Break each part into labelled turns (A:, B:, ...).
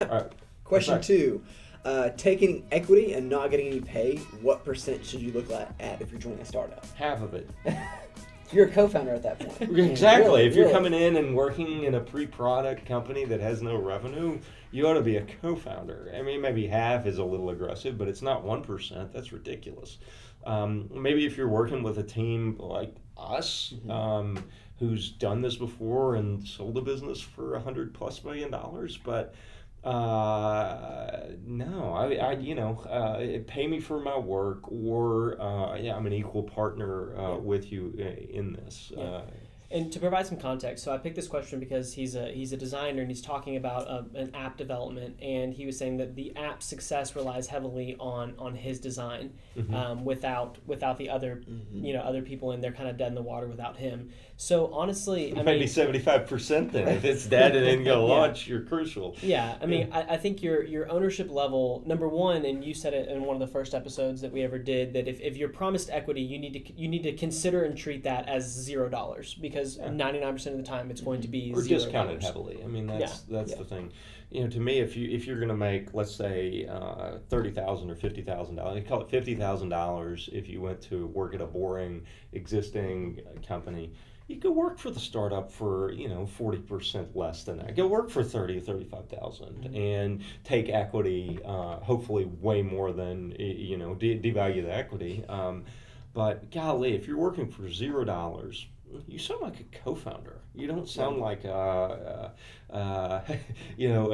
A: All right.
B: Question
A: Next?
B: 2. Taking equity and not getting any pay, what percent should you look at if you're joining a startup?
A: Half of it.
B: You're a co-founder at that point.
A: Exactly.
B: Really,
A: If you're
B: really.
A: coming in and working in a pre-product company that has no revenue, you ought to be a co-founder. I mean, maybe half is a little aggressive, but it's not 1%. That's ridiculous. Maybe if you're working with a team like us, who's done this before and sold a business for $100+ million, but no, pay me for my work, or I'm an equal partner with you in this.
C: Yeah. And to provide some context, so I picked this question because he's a designer and he's talking about an app development, and he was saying that the app's success relies heavily on his design. Without the other other people in there, kind of dead in the water without him. So honestly,
A: Maybe 75% then. If it's dead and then go
C: Yeah.
A: launch, you're crucial.
C: Yeah, I mean, I think your ownership level, number one, and you said it in one of the first episodes that we ever did, that if you're promised equity, you need to consider and treat that as $0, because 99% of the time it's going to be
A: Or
C: $0.
A: discounted heavily. I mean, that's
C: Yeah.
A: the thing. To me, if you're going to make, let's say, $30,000 or $50,000, call it $50,000 if you went to work at a boring existing company. You go work for the startup for 40% less than that. Go work for 30 or 35,000 and take equity, hopefully way more than devalue the equity. But golly, if you're working for $0, you sound like a co-founder. You don't sound like an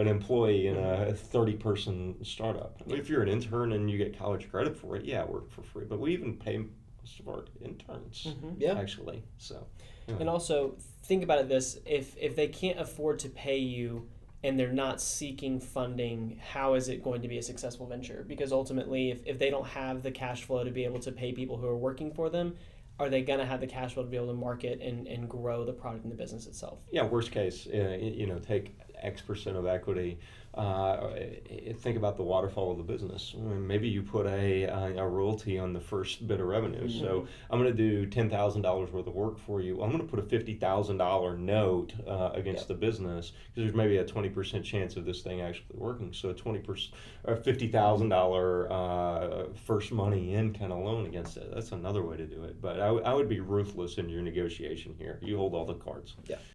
A: employee in a 30-person startup. I mean, if you're an intern and you get college credit for it, work for free. But we even pay most of our interns, actually. So.
C: And also, think about it this, if they can't afford to pay you and they're not seeking funding, how is it going to be a successful venture? Because ultimately, if they don't have the cash flow to be able to pay people who are working for them, are they going to have the cash flow to be able to market and grow the product and the business itself?
A: Yeah, worst case, take X% of equity. Think about the waterfall of the business. Maybe you put a royalty on the first bit of revenue. So I'm going to do $10,000 worth of work for you. I'm going to put a $50,000 note against the business, because there's maybe a 20% chance of this thing actually working. So a 20% or $50,000 first money in kind of loan against it. That's another way to do it. But I would be ruthless in your negotiation here. You hold all the cards.
B: Yeah.